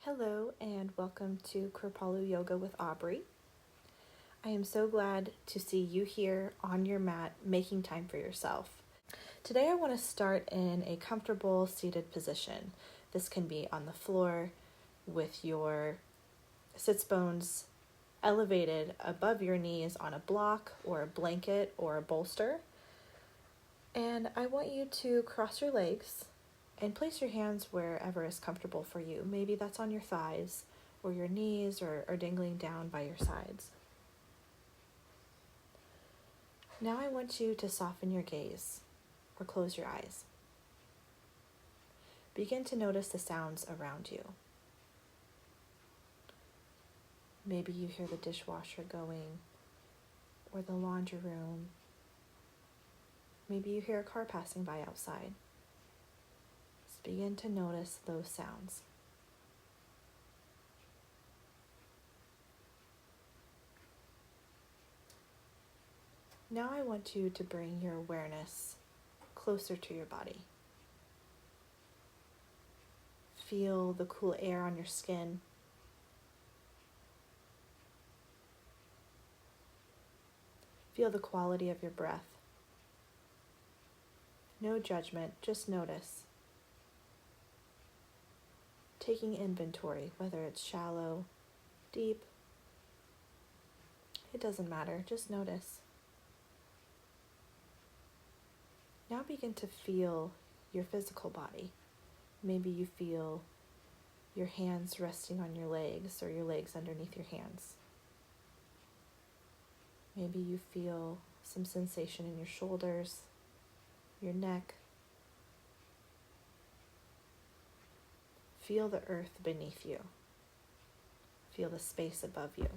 Hello and welcome to Kripalu Yoga with Aubrey. I am so glad to see you here on your mat making time for yourself. Today I want to start in a comfortable seated position. This can be on the floor with your sits bones elevated above your knees on a block or a blanket or a bolster. And I want you to cross your legs and place your hands wherever is comfortable for you. Maybe that's on your thighs or your knees or dangling down by your sides. Now I want you to soften your gaze or close your eyes. Begin to notice the sounds around you. Maybe you hear the dishwasher going or the laundry room. Maybe you hear a car passing by outside. Just begin to notice those sounds. Now I want you to bring your awareness closer to your body. Feel the cool air on your skin. Feel the quality of your breath. No judgment, just notice. Taking inventory, whether it's shallow, deep, it doesn't matter, just notice. Now begin to feel your physical body. Maybe you feel your hands resting on your legs or your legs underneath your hands. Maybe you feel some sensation in your shoulders, your neck. Feel the earth beneath you. Feel the space above you.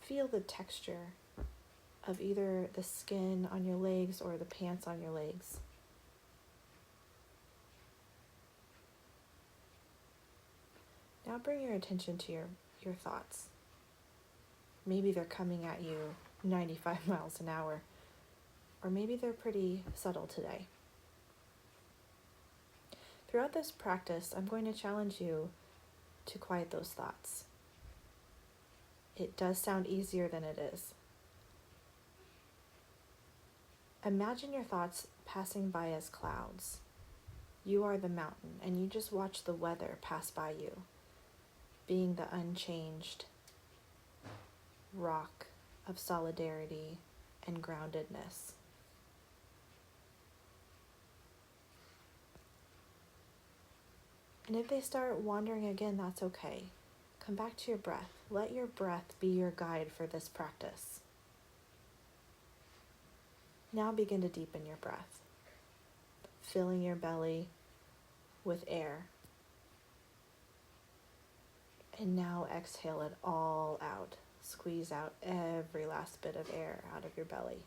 Feel the texture of either the skin on your legs or the pants on your legs. Now bring your attention to your thoughts. Maybe they're coming at you 95 miles an hour, or maybe they're pretty subtle today. Throughout this practice, I'm going to challenge you to quiet those thoughts. It does sound easier than it is. Imagine your thoughts passing by as clouds. You are the mountain, and you just watch the weather pass by you, being the unchanged rock of solidarity and groundedness. And if they start wandering again, that's okay. Come back to your breath. Let your breath be your guide for this practice. Now begin to deepen your breath, filling your belly with air. And now exhale it all out. Squeeze out every last bit of air out of your belly.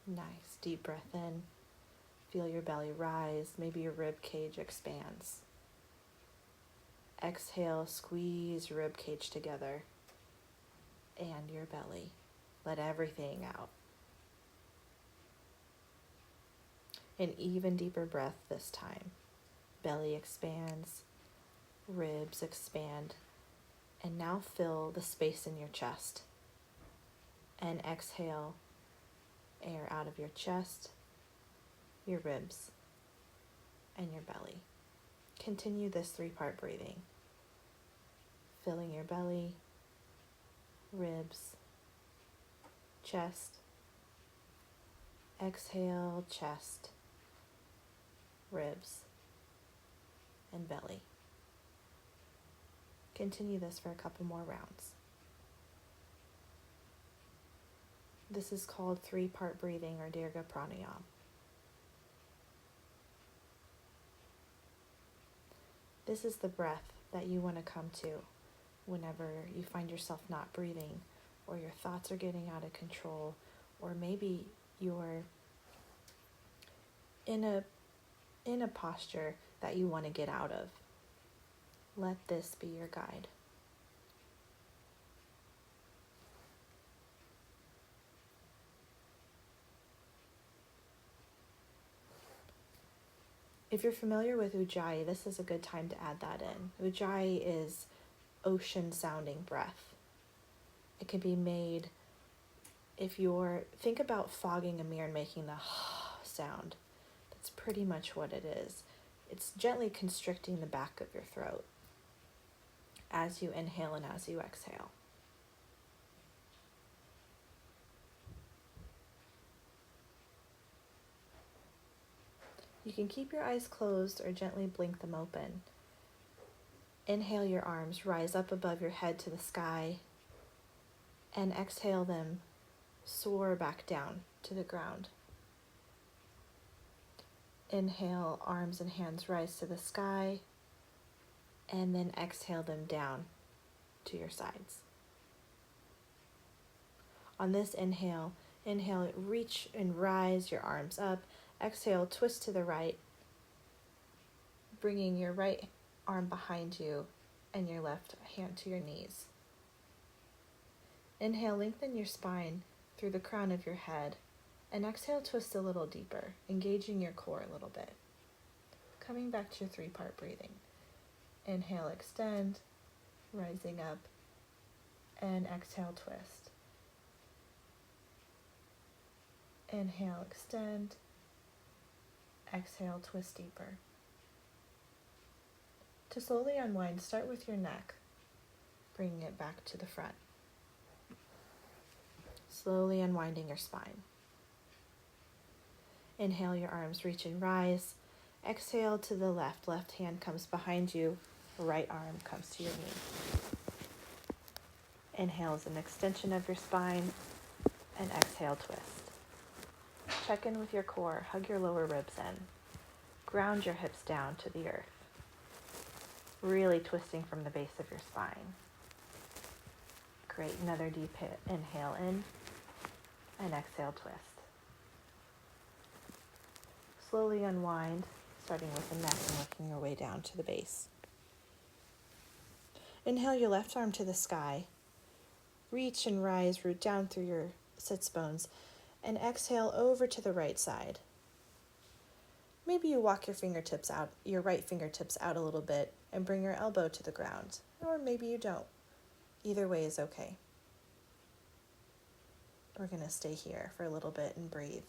Nice, deep breath in. Feel your belly rise. Maybe your rib cage expands. Exhale, squeeze your rib cage together and your belly. Let everything out. An even deeper breath this time. Belly expands, ribs expand, and now fill the space in your chest. And exhale air out of your chest, your ribs, and your belly. Continue this 3-part breathing. Filling your belly, ribs, chest. Exhale, chest, ribs, and belly. Continue this for a couple more rounds. This is called 3-part breathing or Dirga Pranayama. This is the breath that you want to come to whenever you find yourself not breathing, or your thoughts are getting out of control, or maybe you're in a posture that you want to get out of. Let this be your guide. If you're familiar with Ujjayi, this is a good time to add that in. Ujjayi is ocean sounding breath. It can be made think about fogging a mirror and making the sound. That's pretty much what it is. It's gently constricting the back of your throat as you inhale and as you exhale. You can keep your eyes closed or gently blink them open. Inhale your arms, rise up above your head to the sky, and exhale them, soar back down to the ground. Inhale, arms and hands rise to the sky, and then exhale them down to your sides. On this inhale, reach and rise your arms up. Exhale, twist to the right, bringing your right arm behind you and your left hand to your knees. Inhale, lengthen your spine through the crown of your head, and exhale, twist a little deeper, engaging your core a little bit. Coming back to your 3-part breathing. Inhale, extend, rising up, and exhale, twist. Inhale, extend, exhale, twist deeper. To slowly unwind, start with your neck, bringing it back to the front. Slowly unwinding your spine. Inhale, your arms reach and rise. Exhale to the left. Left hand comes behind you. Right arm comes to your knee. Inhale is an extension of your spine, and exhale, twist. Check in with your core. Hug your lower ribs in. Ground your hips down to the earth. Really twisting from the base of your spine. Great. Another deep inhale in, and exhale, twist. Slowly unwind, starting with the neck and working your way down to the base. Inhale your left arm to the sky. Reach and rise, root down through your sits bones, and exhale over to the right side. Maybe you walk your right fingertips out a little bit and bring your elbow to the ground, or maybe you don't. Either way is okay. We're going to stay here for a little bit and breathe.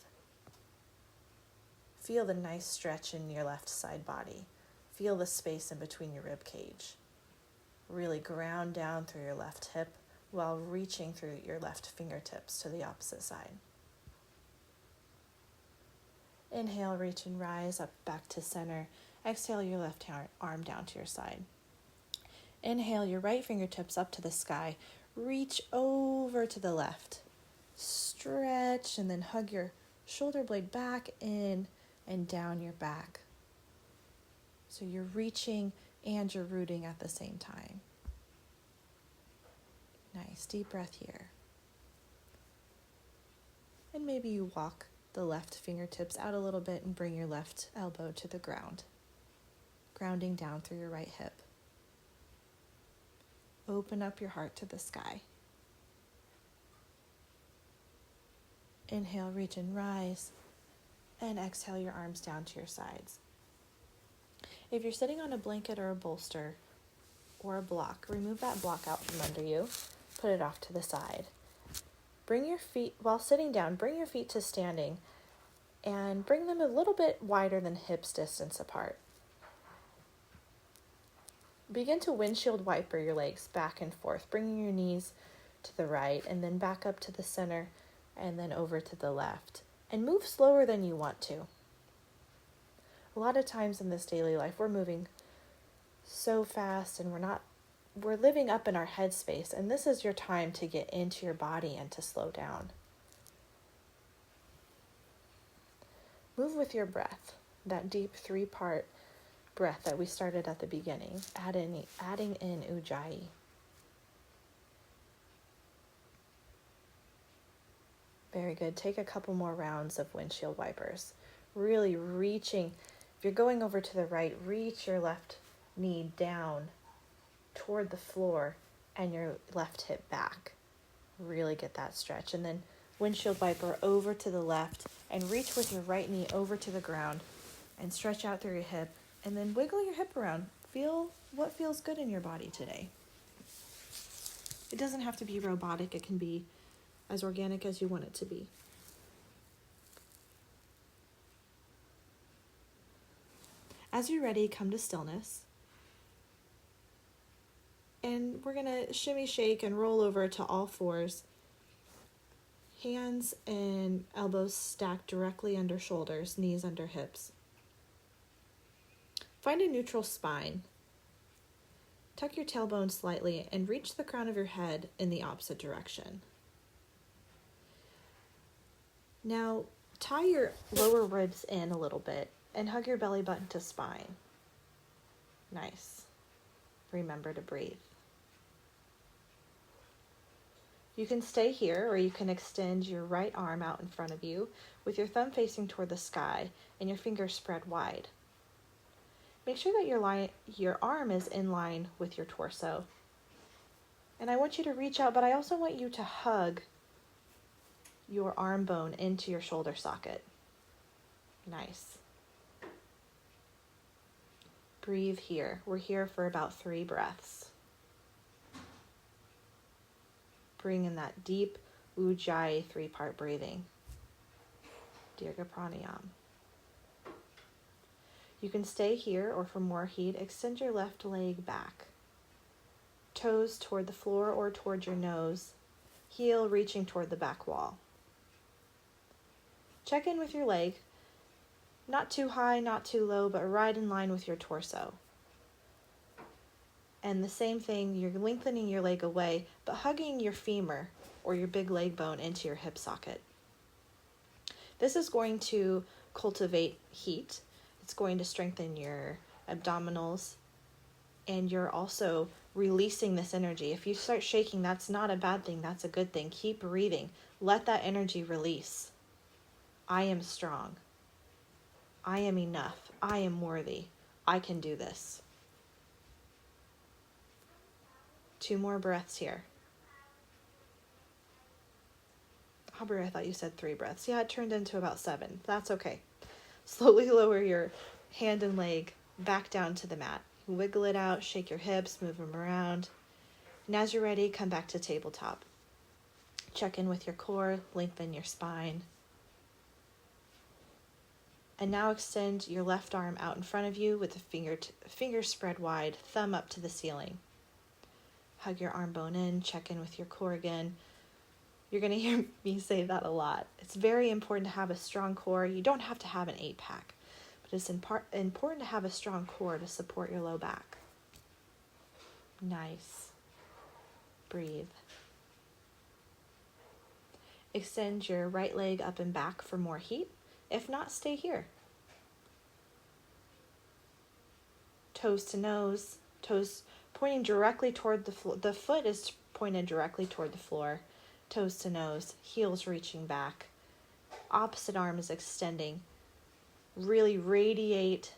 Feel the nice stretch in your left side body. Feel the space in between your rib cage. Really ground down through your left hip while reaching through your left fingertips to the opposite side. Inhale, reach and rise up back to center. Exhale your left arm down to your side. Inhale your right fingertips up to the sky. Reach over to the left. Stretch and then hug your shoulder blade back in and down your back. So you're reaching and you're rooting at the same time. Nice, deep breath here. And maybe you walk the left fingertips out a little bit and bring your left elbow to the ground. Grounding down through your right hip. Open up your heart to the sky. Inhale, reach and rise. And exhale your arms down to your sides. If you're sitting on a blanket or a bolster or a block, remove that block out from under you. Put it off to the side. While sitting down, bring your feet to standing and bring them a little bit wider than hips distance apart. Begin to windshield wiper your legs back and forth, bringing your knees to the right and then back up to the center and then over to the left. And move slower than you want to. A lot of times in this daily life, we're moving so fast and we're living up in our headspace, and this is your time to get into your body and to slow down. Move with your breath, that deep 3-part breath that we started at the beginning, adding in Ujjayi. Very good. Take a couple more rounds of windshield wipers. Really reaching. If you're going over to the right, reach your left knee down toward the floor and your left hip back. Really get that stretch. And then windshield wiper over to the left and reach with your right knee over to the ground and stretch out through your hip, and then wiggle your hip around. Feel what feels good in your body today. It doesn't have to be robotic. It can be as organic as you want it to be. As you're ready, come to stillness. And we're going to shimmy, shake, and roll over to all fours. Hands and elbows stacked directly under shoulders, knees under hips. Find a neutral spine. Tuck your tailbone slightly and reach the crown of your head in the opposite direction. Now, tie your lower ribs in a little bit and hug your belly button to spine. Nice. Remember to breathe. You can stay here, or you can extend your right arm out in front of you with your thumb facing toward the sky and your fingers spread wide. Make sure that your arm is in line with your torso. And I want you to reach out, but I also want you to hug your arm bone into your shoulder socket. Nice. Breathe here. We're here for about 3 breaths. Bring in that deep Ujjayi 3-part breathing. Dirga Pranayam. You can stay here, or for more heat, extend your left leg back. Toes toward the floor or toward your nose. Heel reaching toward the back wall. Check in with your leg. Not too high, not too low, but right in line with your torso. And the same thing, you're lengthening your leg away, but hugging your femur or your big leg bone into your hip socket. This is going to cultivate heat. It's going to strengthen your abdominals, and you're also releasing this energy. If you start shaking, that's not a bad thing. That's a good thing. Keep breathing. Let that energy release. I am strong. I am enough. I am worthy. I can do this. 2 more breaths here. Aubrey, I thought you said 3 breaths. Yeah, it turned into about 7. That's okay. Slowly lower your hand and leg back down to the mat. Wiggle it out, shake your hips, move them around. And as you're ready, come back to tabletop. Check in with your core, lengthen your spine. And now extend your left arm out in front of you with the fingers spread wide, thumb up to the ceiling. Hug your arm bone in, check in with your core again. You're going to hear me say that a lot. It's very important to have a strong core. You don't have to have an 8-pack, but it's important to have a strong core to support your low back. Nice. Breathe. Extend your right leg up and back for more heat. If not, stay here. Toes to nose, toes pointing directly toward the floor. The foot is pointed directly toward the floor. Toes to nose, heels reaching back. Opposite arm is extending. Really radiate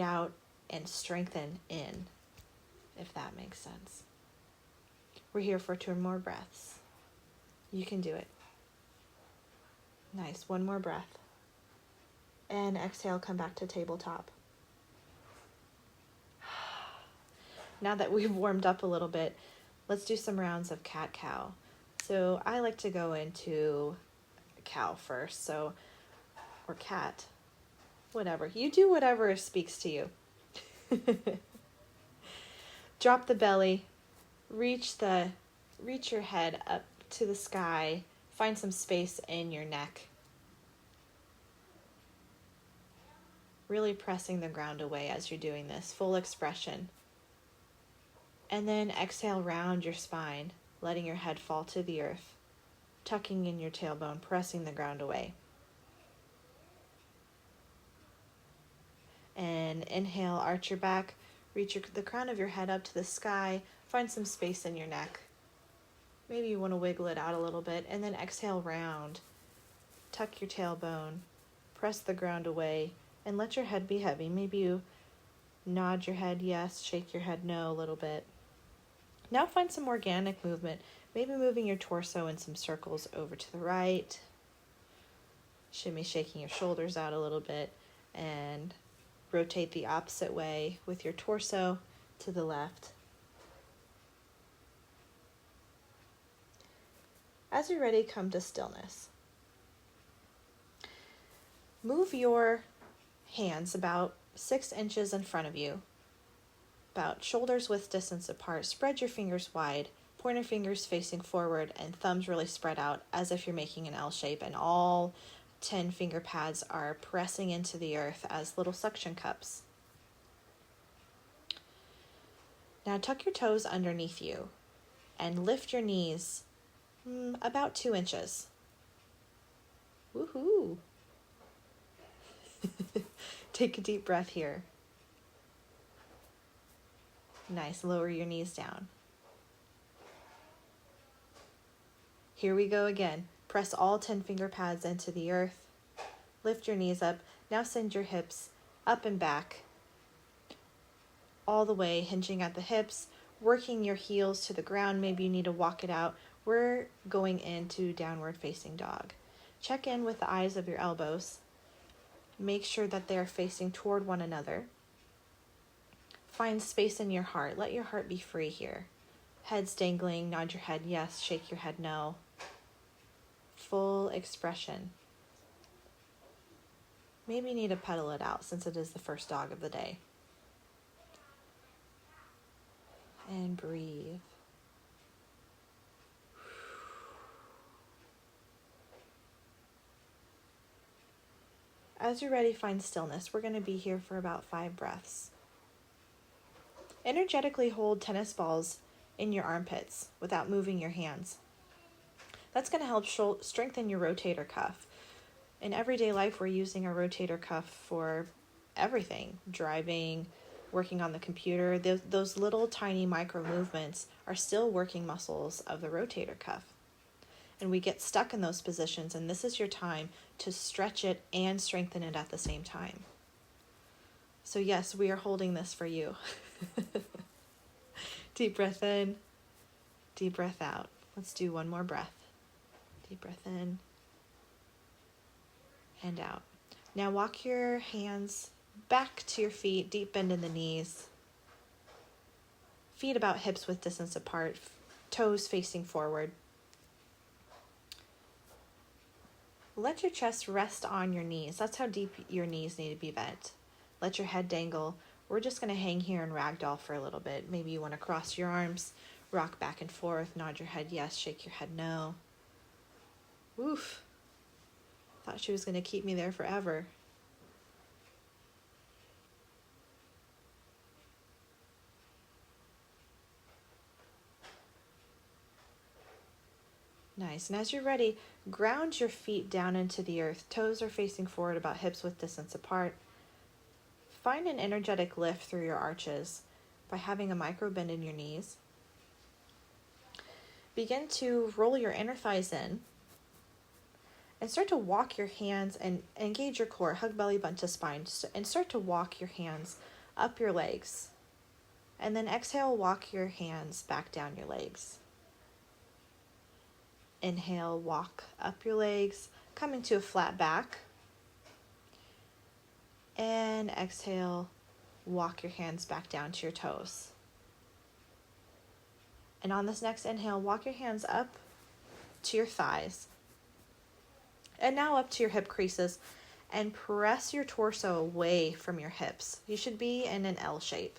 out and strengthen in, if that makes sense. We're here for 2 more breaths. You can do it. Nice. 1 more breath. And exhale, come back to tabletop. Now that we've warmed up a little bit, let's do some rounds of cat-cow. So I like to go into cow first, or cat, whatever. You do whatever speaks to you. Drop the belly, reach your head up to the sky, find some space in your neck. Really pressing the ground away as you're doing this, full expression. And then exhale, round your spine, letting your head fall to the earth, tucking in your tailbone, pressing the ground away. And inhale, arch your back, reach the crown of your head up to the sky, find some space in your neck. Maybe you want to wiggle it out a little bit, and then exhale, round. Tuck your tailbone, press the ground away, and let your head be heavy. Maybe you nod your head yes, shake your head no a little bit. Now find some organic movement, maybe moving your torso in some circles over to the right, Shimmy, shaking your shoulders out a little bit, and rotate the opposite way with your torso to the left. As you're ready, come to stillness. Move your hands about 6 inches in front of you, about shoulders width distance apart. Spread your fingers wide, pointer fingers facing forward, and thumbs really spread out as if you're making an L shape, and all 10 finger pads are pressing into the earth as little suction cups. Now tuck your toes underneath you and lift your knees about 2 inches. Woohoo! Take a deep breath here. Nice, lower your knees down. Here we go again. Press all 10 finger pads into the earth. Lift your knees up. Now send your hips up and back, all the way, hinging at the hips, working your heels to the ground. Maybe you need to walk it out. We're going into downward facing dog. Check in with the eyes of your elbows. Make sure that they are facing toward one another. Find space in your heart. Let your heart be free here. Head's dangling. Nod your head yes. Shake your head no. Full expression. Maybe you need to pedal it out since it is the first dog of the day. And breathe. As you're ready, find stillness. We're going to be here for about 5 breaths. Energetically hold tennis balls in your armpits without moving your hands. That's going to help strengthen your rotator cuff. In everyday life, we're using our rotator cuff for everything. Driving, working on the computer. Those little tiny micro movements are still working muscles of the rotator cuff. And we get stuck in those positions, and this is your time to stretch it and strengthen it at the same time. So yes, we are holding this for you. Deep breath in, deep breath out. Let's do one more breath. Deep breath in and out. Now walk your hands back to your feet, deep bend in the knees. Feet about hips width distance apart, toes facing forward. Let your chest rest on your knees. That's how deep your knees need to be bent. Let your head dangle. We're just going to hang here and ragdoll for a little bit. Maybe you want to cross your arms, rock back and forth, nod your head yes, shake your head no. Oof. Thought she was going to keep me there forever. Nice. And as you're ready, ground your feet down into the earth. Toes are facing forward about hips width distance apart. Find an energetic lift through your arches by having a micro bend in your knees. Begin to roll your inner thighs in and start to walk your hands and engage your core. Hug belly button to spine and start to walk your hands up your legs. And then exhale, walk your hands back down your legs. Inhale, walk up your legs, come into a flat back. And exhale, walk your hands back down to your toes. And on this next inhale, walk your hands up to your thighs. And now up to your hip creases and press your torso away from your hips. You should be in an L shape.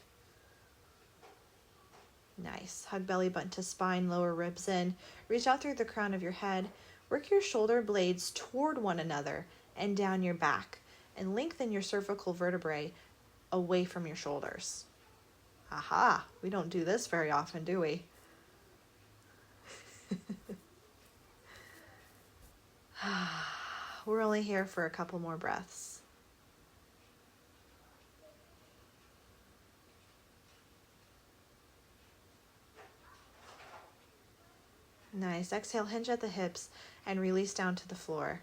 Nice. Hug belly button to spine, lower ribs in. Reach out through the crown of your head. Work your shoulder blades toward one another and down your back. And lengthen your cervical vertebrae away from your shoulders. Aha! We don't do this very often, do we? We're only here for a couple more breaths. Nice. Exhale, hinge at the hips and release down to the floor.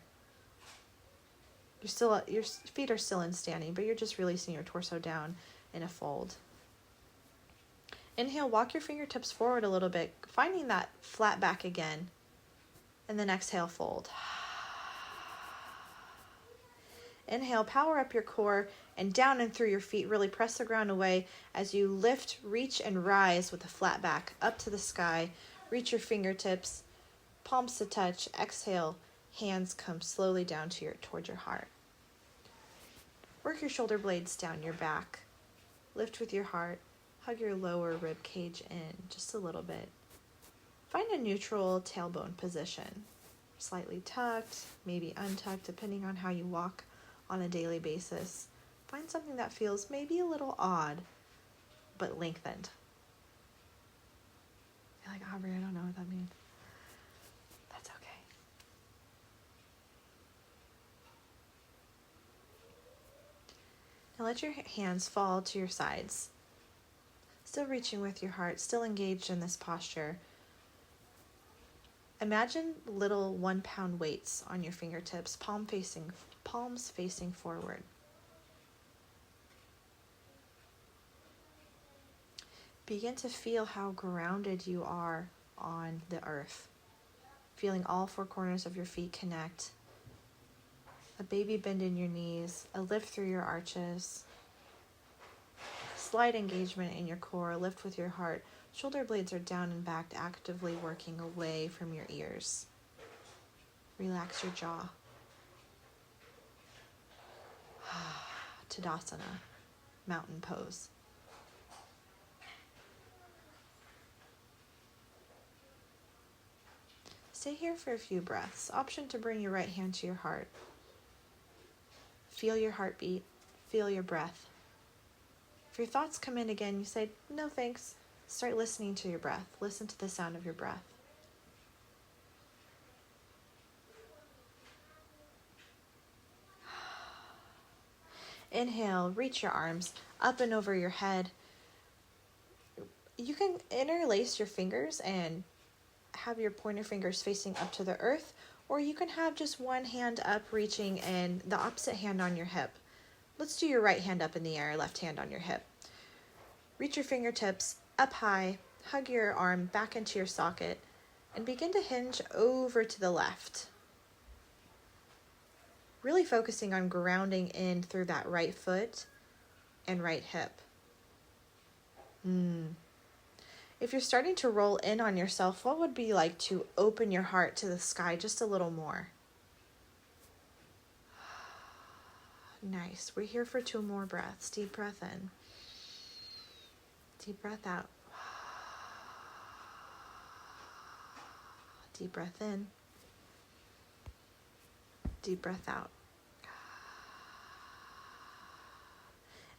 Your feet are still in standing, but you're just releasing your torso down in a fold. Inhale, walk your fingertips forward a little bit, finding that flat back again. And then exhale, fold. Inhale, power up your core and down and through your feet. Really press the ground away as you lift, reach, and rise with a flat back up to the sky. Reach your fingertips, palms to touch. Exhale, hands come slowly down toward your heart. Work your shoulder blades down your back. Lift with your heart. Hug your lower rib cage in just a little bit. Find a neutral tailbone position. Slightly tucked, maybe untucked, depending on how you walk on a daily basis. Find something that feels maybe a little odd, but lengthened. You're like, Aubrey, I don't know what that means. That's okay. Now let your hands fall to your sides. Still reaching with your heart, still engaged in this posture. Imagine little 1-pound weights on your fingertips, palms facing forward. Begin to feel how grounded you are on the earth. Feeling all 4 corners of your feet connect. A baby bend in your knees, a lift through your arches. Slight engagement in your core, lift with your heart. Shoulder blades are down and back, actively working away from your ears. Relax your jaw. Tadasana, mountain pose. Stay here for a few breaths. Option to bring your right hand to your heart. Feel your heartbeat. Feel your breath. If your thoughts come in again, you say, no thanks. Start listening to your breath. Listen to the sound of your breath. Inhale, reach your arms up and over your head. You can interlace your fingers and have your pointer fingers facing up to the earth, or you can have just one hand up reaching and the opposite hand on your hip. Let's do your right hand up in the air, left hand on your hip. Reach your fingertips up high, hug your arm back into your socket, and begin to hinge over to the left. Really focusing on grounding in through that right foot and right hip. If you're starting to roll in on yourself, what would be like to open your heart to the sky just a little more? Nice. We're here for 2 more breaths. Deep breath in. Deep breath out. Deep breath in. Deep breath out.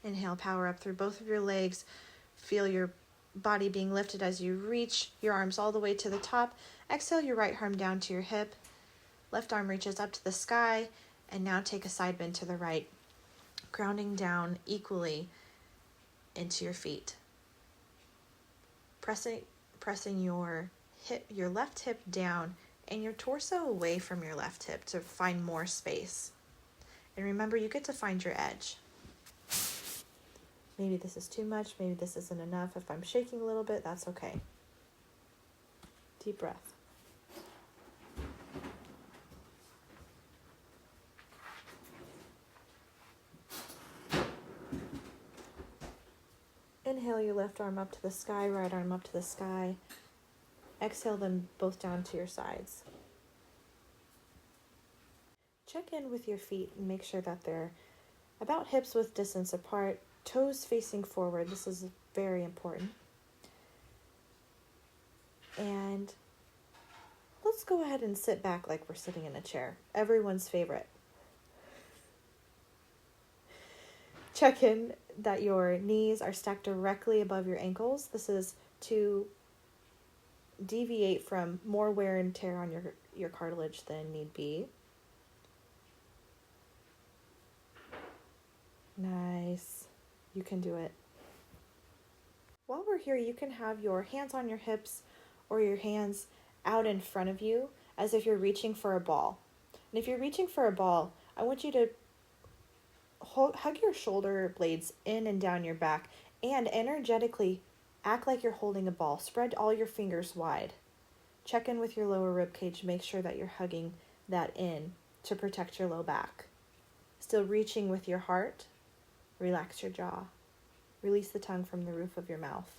Inhale, power up through both of your legs. Feel your body being lifted as you reach your arms all the way to the top. Exhale your right arm down to your hip. Left arm reaches up to the sky. And now take a side bend to the right, grounding down equally into your feet. Pressing your left hip down and your torso away from your left hip to find more space. And remember, you get to find your edge. Maybe this is too much, maybe this isn't enough. If I'm shaking a little bit, that's okay. Deep breath. Inhale your left arm up to the sky, right arm up to the sky. Exhale them both down to your sides. Check in with your feet and make sure that they're about hips width distance apart, toes facing forward. This is very important. And let's go ahead and sit back like we're sitting in a chair. Everyone's favorite. Check in that your knees are stacked directly above your ankles. This is to deviate from more wear and tear on your cartilage than need be. Nice. You can do it. While we're here, you can have your hands on your hips or your hands out in front of you as if you're reaching for a ball. And if you're reaching for a ball, I want you to hug your shoulder blades in and down your back and energetically act like you're holding a ball. Spread all your fingers wide. Check in with your lower rib cage. Make sure that you're hugging that in to protect your low back. Still reaching with your heart, relax your jaw. Release the tongue from the roof of your mouth.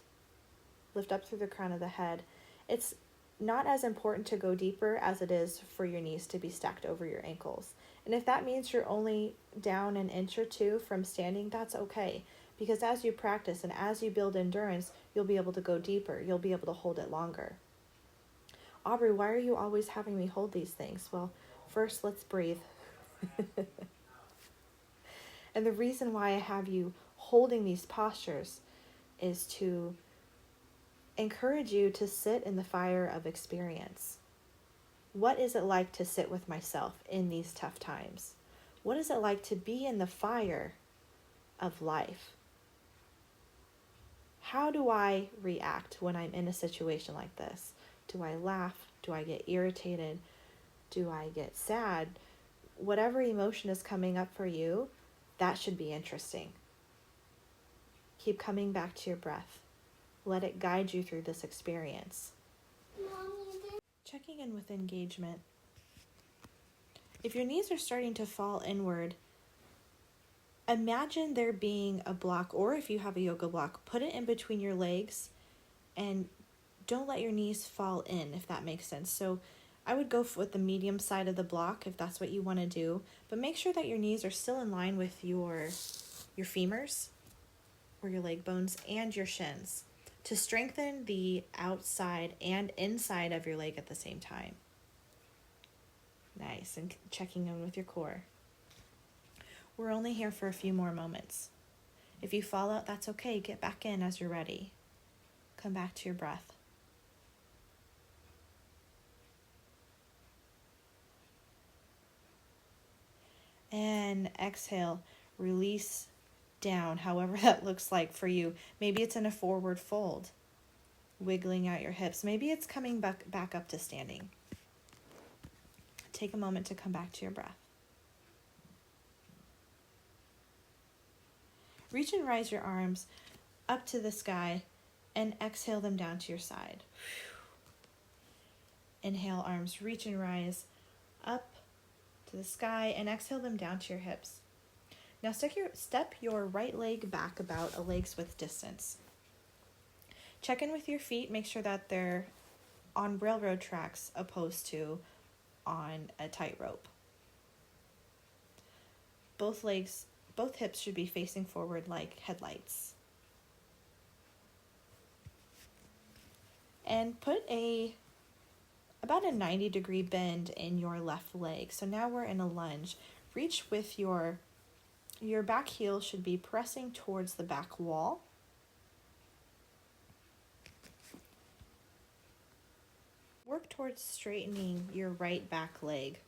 Lift up through the crown of the head. It's not as important to go deeper as it is for your knees to be stacked over your ankles. And if that means you're only down an inch or two from standing, that's okay. Because as you practice and as you build endurance, you'll be able to go deeper. You'll be able to hold it longer. Aubrey, why are you always having me hold these things? Well, first, let's breathe. And the reason why I have you holding these postures is to encourage you to sit in the fire of experience. What is it like to sit with myself in these tough times? What is it like to be in the fire of life? How do I react when I'm in a situation like this? Do I laugh? Do I get irritated? Do I get sad? Whatever emotion is coming up for you, that should be interesting. Keep coming back to your breath. Let it guide you through this experience. Checking in with engagement. If your knees are starting to fall inward, imagine there being a block, or if you have a yoga block, put it in between your legs and don't let your knees fall in, if that makes sense. So I would go with the medium side of the block if that's what you want to do, but make sure that your knees are still in line with your femurs or your leg bones and your shins to strengthen the outside and inside of your leg at the same time. Nice, and checking in with your core. We're only here for a few more moments. If you fall out, that's okay. Get back in as you're ready. Come back to your breath. And exhale, release down, however that looks like for you. Maybe it's in a forward fold, wiggling out your hips. Maybe it's coming back up to standing. Take a moment to come back to your breath. Reach and rise your arms up to the sky and exhale them down to your side. Inhale, arms reach and rise up to the sky and exhale them down to your hips. Now step your right leg back about a leg's width distance. Check in with your feet. Make sure that they're on railroad tracks opposed to on a tightrope. Both hips should be facing forward like headlights. And put about a 90-degree bend in your left leg. So now we're in a lunge. Reach with your back heel should be pressing towards the back wall. Work towards straightening your right back leg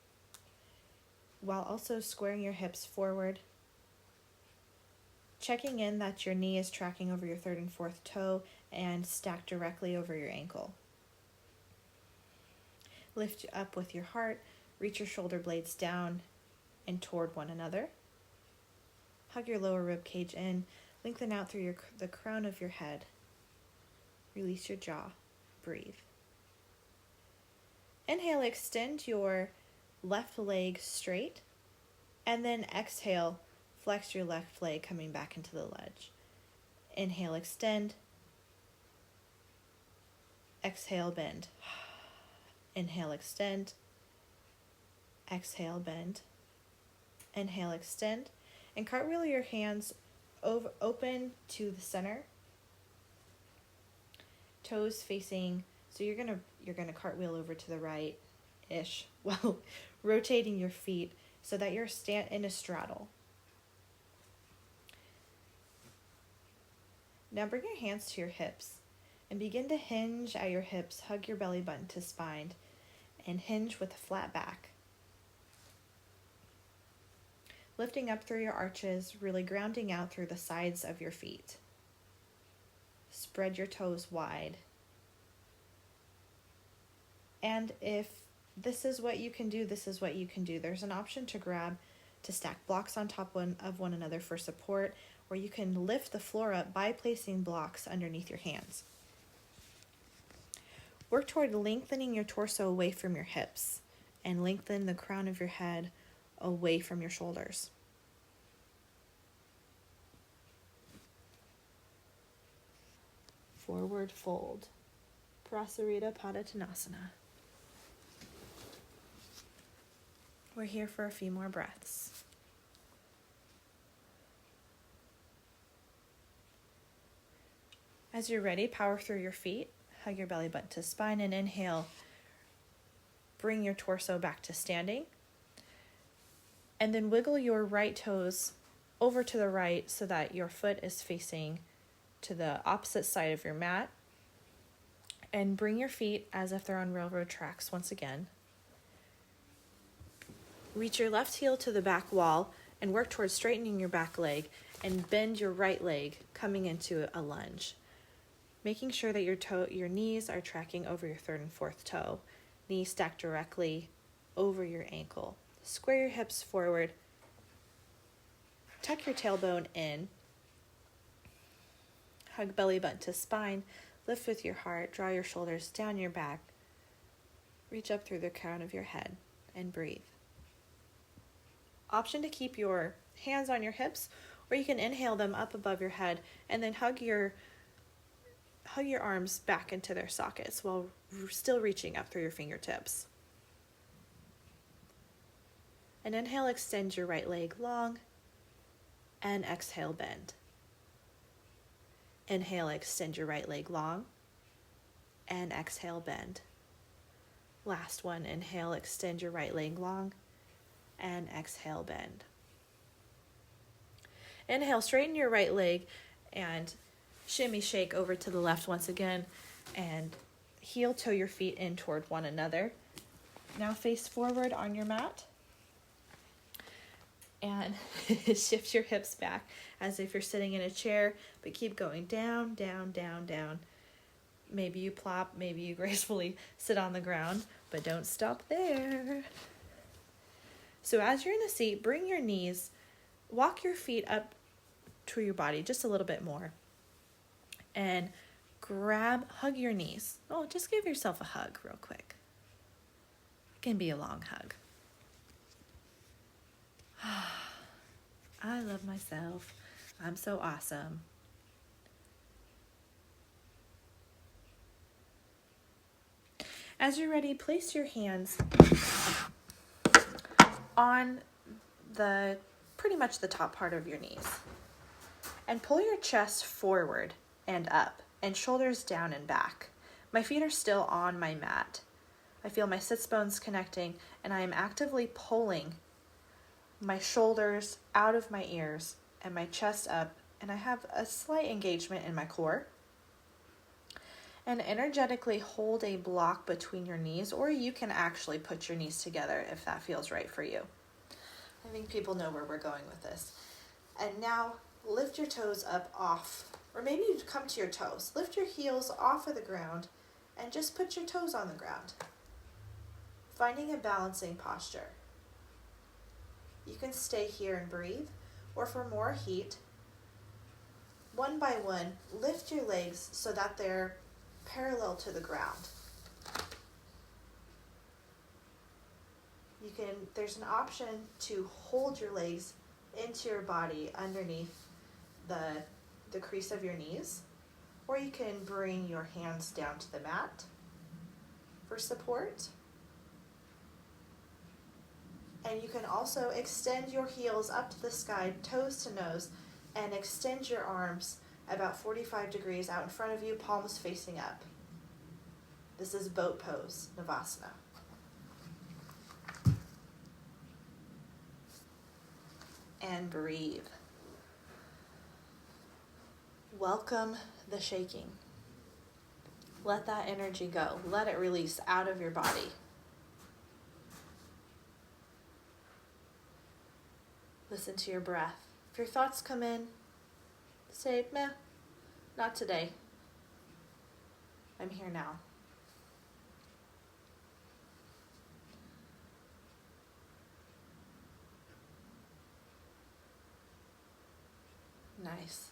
while also squaring your hips forward. Checking in that your knee is tracking over your third and fourth toe and stacked directly over your ankle. Lift up with your heart, reach your shoulder blades down and toward one another. Hug your lower rib cage in, lengthen out through the crown of your head. Release your jaw, breathe. Inhale, extend your left leg straight, and then exhale, flex your left leg coming back into the ledge. Inhale, extend. Exhale, bend. Inhale, extend. Exhale, bend. Inhale, extend. And cartwheel your hands open to the center. Toes facing, so you're gonna cartwheel over to the right-ish while rotating your feet so that you're in a straddle. Now bring your hands to your hips and begin to hinge at your hips. Hug your belly button to spine and hinge with a flat back. Lifting up through your arches, really grounding out through the sides of your feet. Spread your toes wide. And if this is what you can do, this is what you can do. There's an option to stack blocks on top of one another for support, or you can lift the floor up by placing blocks underneath your hands. Work toward lengthening your torso away from your hips and lengthen the crown of your head away from your shoulders. forward fold. Prasarita Padottanasana. We're here for a few more breaths. As you're ready, power through your feet. Hug your belly button to spine and inhale. Bring your torso back to standing. And then wiggle your right toes over to the right so that your foot is facing to the opposite side of your mat. And bring your feet as if they're on railroad tracks once again. Reach your left heel to the back wall and work towards straightening your back leg and bend your right leg coming into a lunge. Making sure that your knees are tracking over your third and fourth toe. Knees stacked directly over your ankle. Square your hips forward. Tuck your tailbone in. Hug belly button to spine. Lift with your heart. Draw your shoulders down your back. Reach up through the crown of your head and breathe. Option to keep your hands on your hips, or you can inhale them up above your head and then hug your arms back into their sockets while still reaching up through your fingertips. And inhale, extend your right leg long, and exhale, bend. Inhale, extend your right leg long, and exhale, bend. Last one, inhale, extend your right leg long, and exhale, bend. Inhale, straighten your right leg and shimmy shake over to the left once again, and heel toe your feet in toward one another. Now face forward on your mat and shift your hips back as if you're sitting in a chair, but keep going down, down, down, down. Maybe you plop, maybe you gracefully sit on the ground, but don't stop there. So as you're in a seat, bring your knees, walk your feet up to your body just a little bit more, and hug your knees. Oh, just give yourself a hug real quick. It can be a long hug. I love myself. I'm so awesome. As you're ready, place your hands on pretty much the top part of your knees. And pull your chest forward and up, and shoulders down and back. My feet are still on my mat. I feel my sits bones connecting, and I am actively pulling my shoulders out of my ears and my chest up, and I have a slight engagement in my core. And energetically hold a block between your knees, or you can actually put your knees together if that feels right for you. I think people know where we're going with this. And now lift your toes up off, or maybe you come to your toes. Lift your heels off of the ground and just put your toes on the ground, finding a balancing posture. You can stay here and breathe, or for more heat, one by one, lift your legs so that they're parallel to the ground. There's an option to hold your legs into your body underneath the crease of your knees, or you can bring your hands down to the mat for support. And you can also extend your heels up to the sky, toes to nose, and extend your arms about 45 degrees out in front of you, palms facing up. This is boat pose, Navasana. And breathe. Welcome the shaking. Let that energy go. Let it release out of your body. Listen to your breath. If your thoughts come in, say, meh, not today. I'm here now. Nice.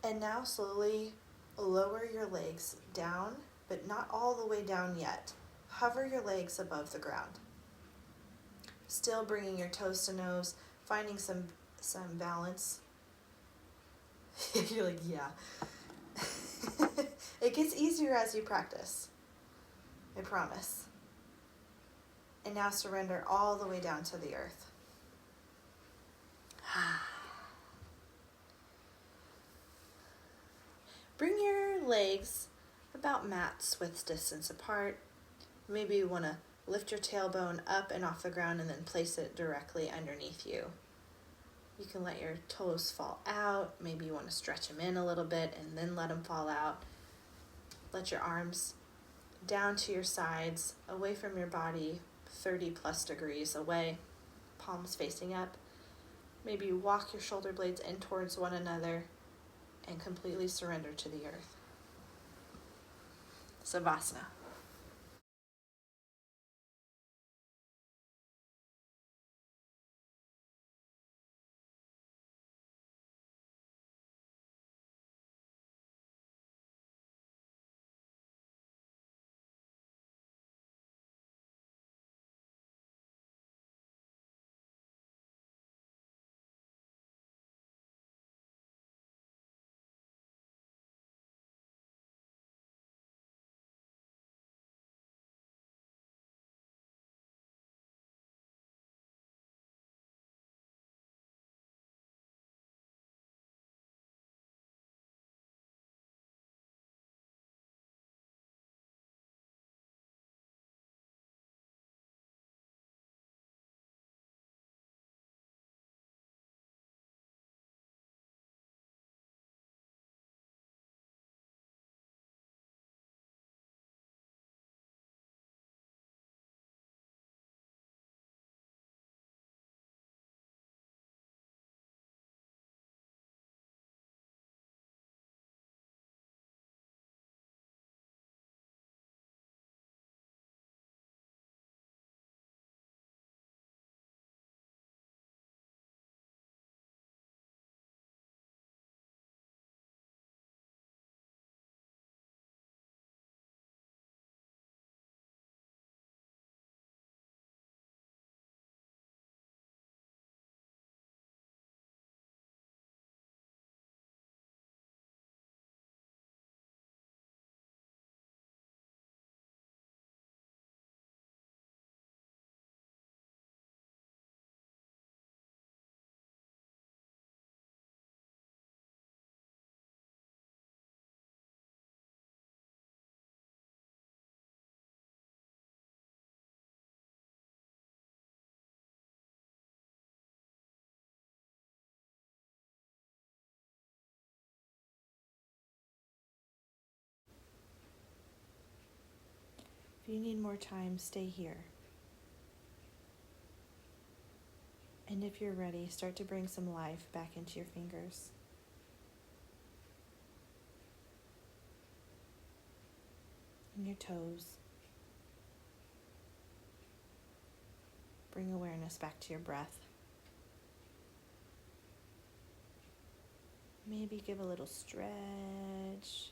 And now slowly lower your legs down, but not all the way down yet. Hover your legs above the ground. Still bringing your toes to nose, finding some balance. You're like, yeah. It gets easier as you practice. I promise. And now surrender all the way down to the earth. Bring your legs about mat's width distance apart. Maybe you want to lift your tailbone up and off the ground and then place it directly underneath you. You can let your toes fall out. Maybe you want to stretch them in a little bit and then let them fall out. Let your arms down to your sides, away from your body, 30 plus degrees away, palms facing up. Maybe you walk your shoulder blades in towards one another and completely surrender to the earth. Savasana. If you need more time, stay here. And if you're ready, start to bring some life back into your fingers. And your toes. Bring awareness back to your breath. Maybe give a little stretch,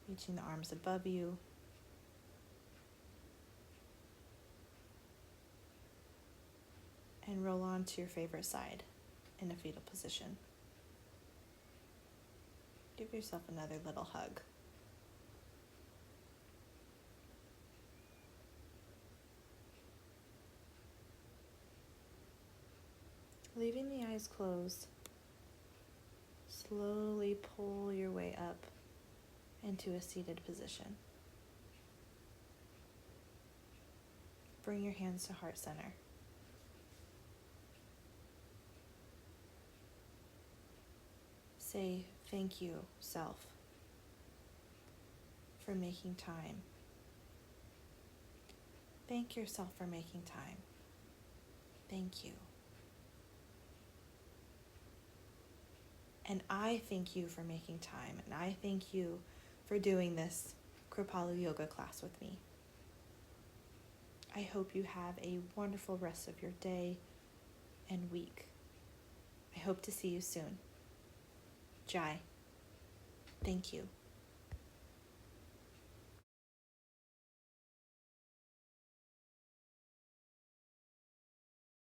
reaching the arms above you. And roll on to your favorite side in a fetal position. Give yourself another little hug. Leaving the eyes closed, slowly pull your way up into a seated position. Bring your hands to heart center. Say thank you, self, for making time. Thank yourself for making time. Thank you. And I thank you for making time, and I thank you for doing this Kripalu yoga class with me. I hope you have a wonderful rest of your day and week. I hope to see you soon. Jai, thank you.